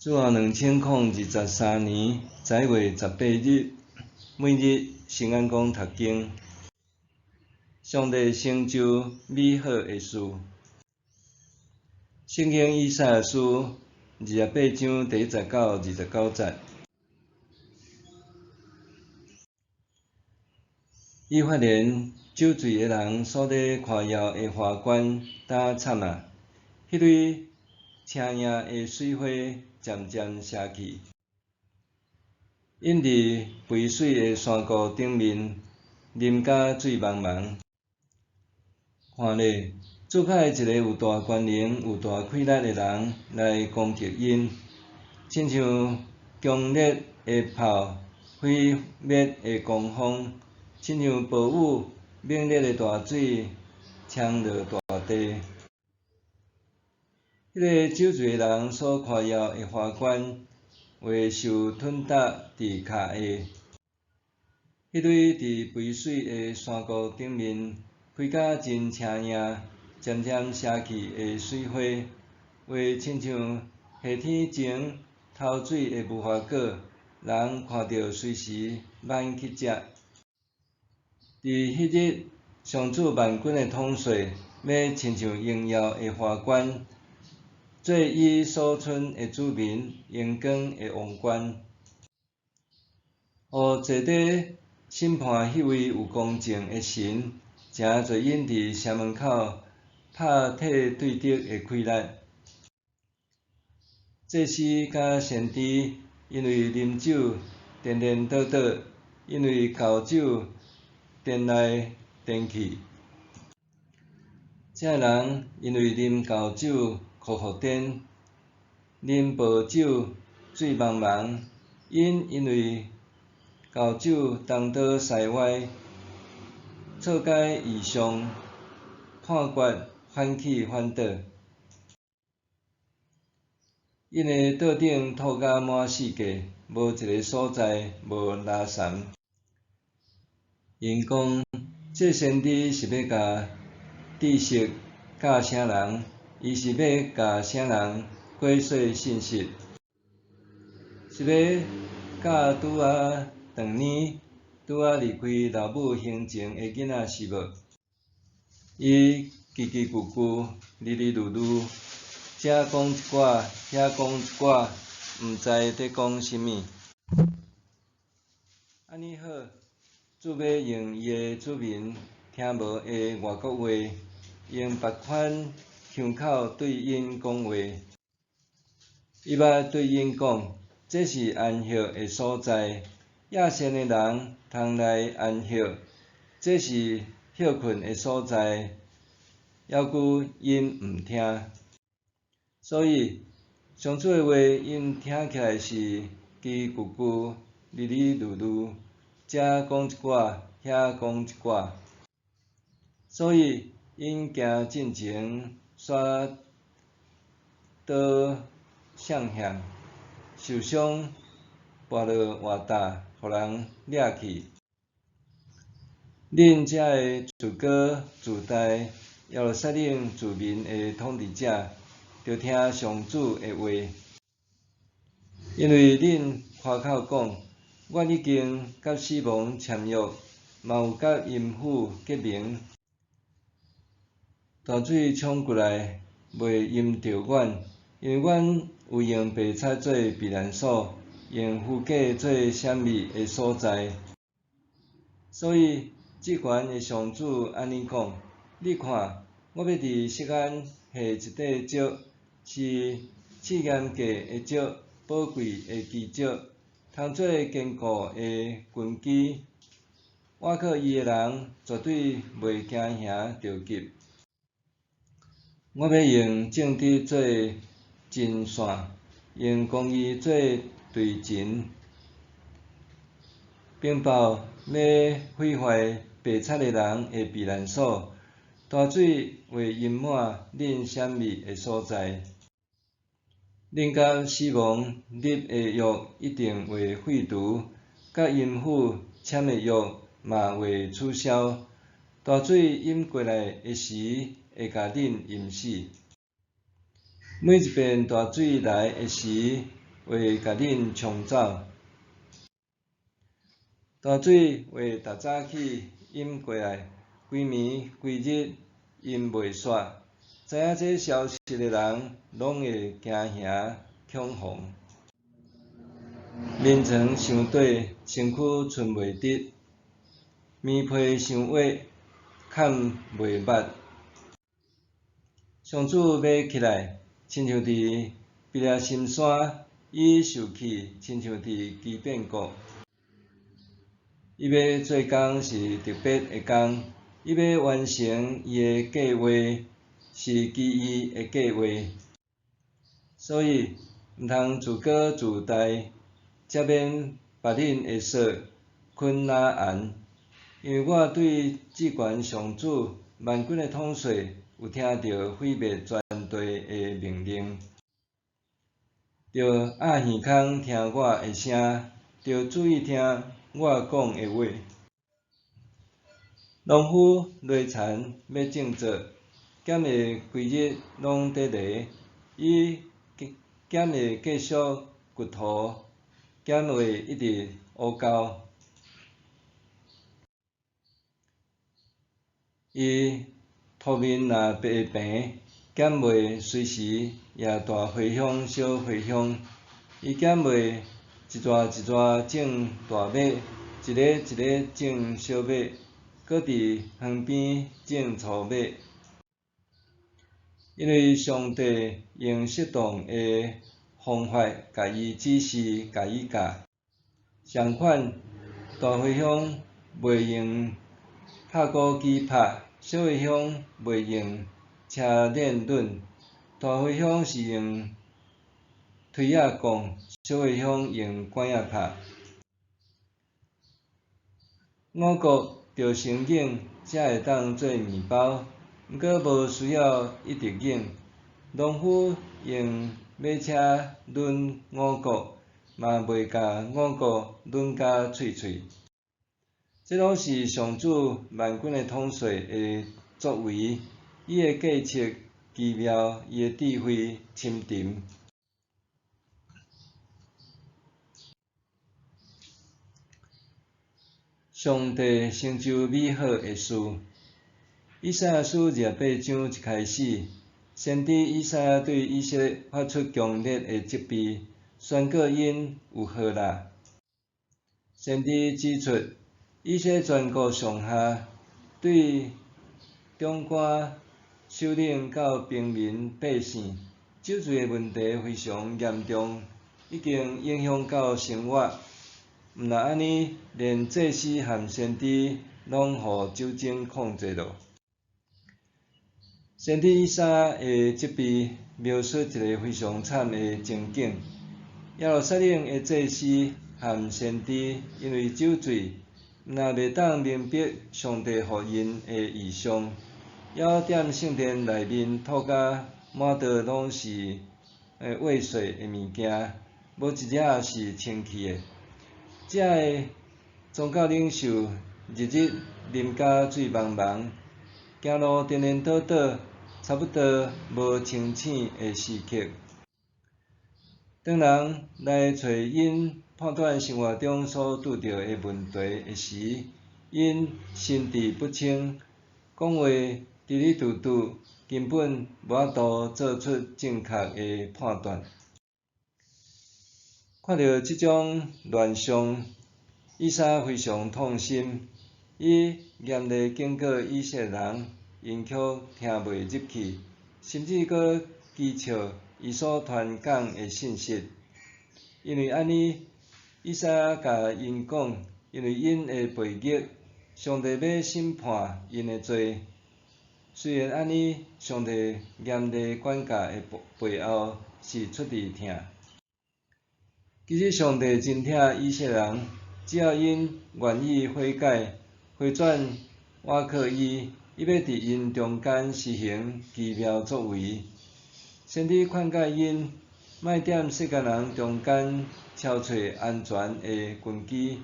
自2023年10月18日，每日圣安宫读经，上帝成就美好的事。圣经以赛亚书28章第19、29节。伊发现酒醉的人所在夸耀的花冠干惨啊！迄类青影的水花渐渐消去，因伫肥水的山谷顶面，啉甲水茫茫。看咧，做派一个有大权能、有大气力的人来攻击因，亲像强烈的炮毁灭的狂风，亲像暴雨猛烈的大水冲落大地。迄个酒醉的人所夸耀的花冠，会受吞踏伫骹下。迄类伫肥水的山谷顶面开甲真青影、渐渐消去的水花，会亲像夏天前透水的无花果，人看到随时挽去食。伫迄日，上主万军的统帅要亲像荣耀的花冠，做伊所剩的子民荣光的王冠，互坐伫审判迄位有公正的神，诚侪因伫城门口拍替对敌的气力。祭司甲先知因为啉酒颠颠倒倒，因为交酒颠来颠去。这人因为啉交酒哭哭颠，啉无酒醉茫茫，因为交酒东倒西歪，错解异象，判决反起反倒。因的桌顶吐甲满世界，无一个所在无拉残。因讲，这先知是要甲知识教啥人？伊是要甲啥人解说信息？是要教拄长年离开老母胸前的囡仔是无？伊叽叽咕咕、哩哩噜噜，这讲一寡，遐讲一寡，毋知伫讲啥物。安尼好，主要用伊的子民听无的外国话，用别款腔口对因讲话。伊捌对因讲，这是安息的所在，野生的人通来安息，这是休困的所在。犹故因毋听，所以上主的话因听起来是叽咕咕、哩哩噜噜，这讲一寡，遐讲一寡，所以因行进前煞倒向向，受伤跋落活搭，互人掠去。恁遮的自高自大耶路撒冷子民的统治者，着听上主的话，因为恁夸口讲，我已经甲死亡签约，嘛有甲阴府结盟。大水冲过来，袂淹着阮，因为阮有用白菜做避难所，用虚假做闪密的所在。所以，至悬的上主安尼讲：你看，我要伫锡安下一块石，是试验价的石，宝贵的基石，通做坚固的根基。倚靠伊的人绝对袂惊吓着急。我要用正直做真线，用公义做对针，并报要毁坏白贼的人的避难所。大水会淹满恁闪密的所在，恁甲死亡立的约一定会废除，甲阴府签的约嘛会取消。大水淹过来的时，会甲恁淹死。每一遍大水来的时，为甲恁冲走。大水为逐早起淹过来，规暝规日因袂煞。知影这消息的人，拢会惊吓恐慌，面床伤短，身躯剩袂直，棉被伤矮，盖袂捌。上主要起来，亲像伫比拉心山，伊受气，亲像伫基遍谷。伊要做工是特别的工，伊要完成伊的计划，是基于的计划。所以，毋通自高自大，才免别人会说困难言。因为我对至悬上主万军的统帅有听到毁灭全地的命令，着压耳孔听我的声，着注意听我讲的话。农夫犁田要种作，减会规日拢伫犁，伊减会继续掘土，减会一直乌沟。伊土面若会平，减袂随时也大回响、小回响。伊减袂一撮一撮种大麦，一个一个种小麦，搁伫旁边种粗麦。因为上帝用适当的方法，甲伊指示，甲伊教。相反，大回响袂用拍鼓机拍，小回响袂用车链轮。大回响是用推仔讲，小回响用管仔拍。五谷着先冷，才会当做面包，毋过无需要一直冷。农夫用马车轮五谷，嘛袂甲五谷轮甲脆脆。这拢是上主万军的统帅的作为，伊的计策奇妙，伊的智慧深沉。上帝成就美好的事。以赛亚书28章一开始，先知以赛亚对以色列发出强烈的责备，宣告因有祸啦。先知指出，以色列全国上下，对长官、首领到平民百姓，酒醉的问题非常严重，已经影响到生活。毋但安尼，连祭司和先知拢互酒精控制了。先知以赛亚的责备描述一个非常惨的情景：耶路撒冷的祭司和先知因为酒醉，毋但袂当明白上帝予因的异象，还踮圣殿内面吐甲满道拢是未洗的物件，无一粒是清气的。这个宗教领袖日日啉甲醉茫茫，行路颠颠倒倒，差不多无清醒的时刻。当人来找因判断生活中所拄到的问题的时，因心智不清，讲话嘀嘀嘟嘟，根本无法度做出正确的判断。看到这种乱象，以赛亚非常痛心，伊严厉警告以色列人，因却听袂入去，甚至阁讥笑伊所传讲的信息。因为安尼，以赛亚甲因讲，因为因的悖逆，上帝要审判因的罪。虽然安尼，上帝严厉管教的背后是出于疼。其实上帝真疼以色列人，只要因愿意悔改、回转倚靠伊，伊要伫因中间施行奇妙作为。先知劝诫因，莫踮世间人中间超找安全的根基，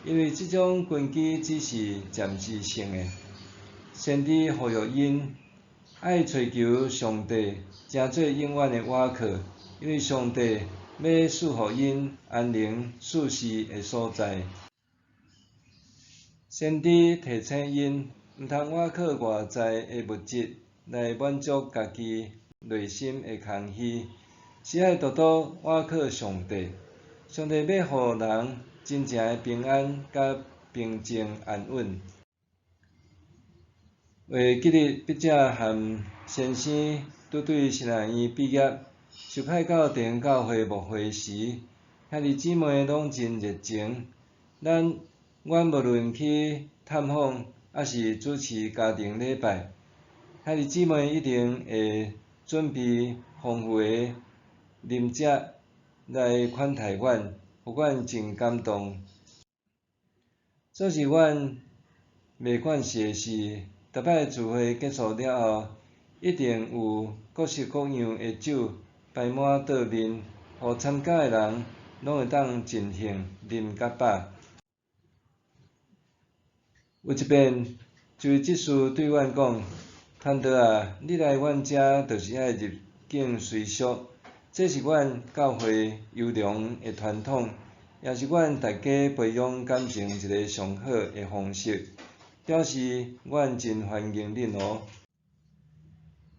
因为这种根基只是暂时性的。先知呼吁因，爱寻求上帝，成做永远的倚靠，因为上帝要赐予因安宁舒适的所在。先知提醒因，毋通倚靠外在的物质来满足家己内心的空虚，是爱独独倚靠上帝。上帝要互人真正的平安甲平静安稳。为吉日，笔者和先生拄对新学院毕业，受派到弟兄教会牧会时，兄弟姊妹拢真热情。阮无论去探访，还是主持家庭礼拜，兄弟姊妹一定会准备丰富的饮食来款待阮，互阮真感动。这是阮袂惯势的事。逐摆聚会结束了后，一定有各式各样的酒摆满桌面，互参加的人拢会当尽兴啉甲饱。有一遍，一位执事对阮讲：“团队啊，你来阮遮就是爱入境随俗，这是阮教会优良的传统，也是阮大家培养感情一个上好的方式。表示阮真欢迎恁哦。”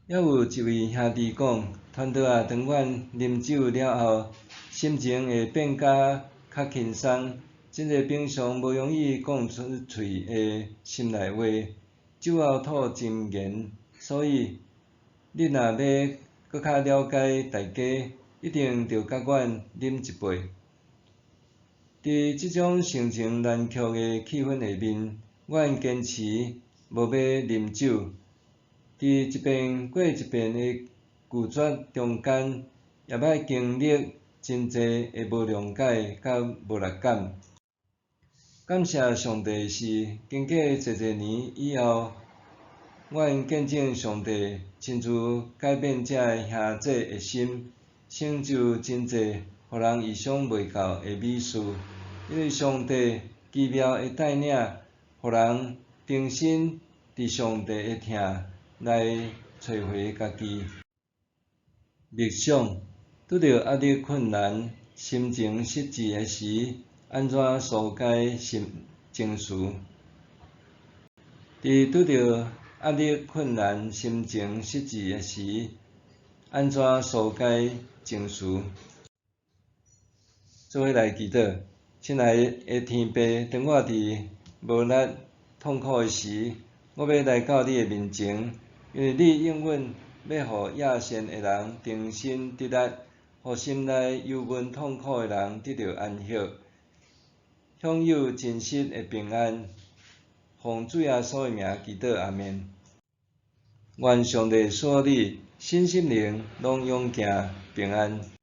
还有一位兄弟讲：“团队啊，当阮啉酒了后，心情会变甲较轻松。真侪平常无容易讲出嘴的心内话，酒后吐真言。所以，你若要搁较了解大家，一定着甲阮啉一杯。”伫即种盛情难却的气氛下面，阮坚持无要啉酒。伫一遍过一遍的拒绝中间，也歹经历真侪的无谅解甲无力感。感谢上帝的是，经过侪侪年以后，阮见证上帝亲自改变这兄姐的心，成就真侪互人意想袂到的美事。因为上帝奇妙的带领，互人重新伫上帝的疼来找回家己。默想，拄着压力困难、心情失志的时，安怎疏解情绪？伫拄着压力困难、心情失志的时，安怎疏解情绪？做伙来祈祷。亲爱的天父，当我伫无力、痛苦的时，我要来到你的面前，因为你应允要互野善的人重新得力，互心内忧闷痛苦的人得到安息，享有真实的平安。奉主耶稣的名祈祷，阿们。愿上帝赐你身心灵拢永行平安。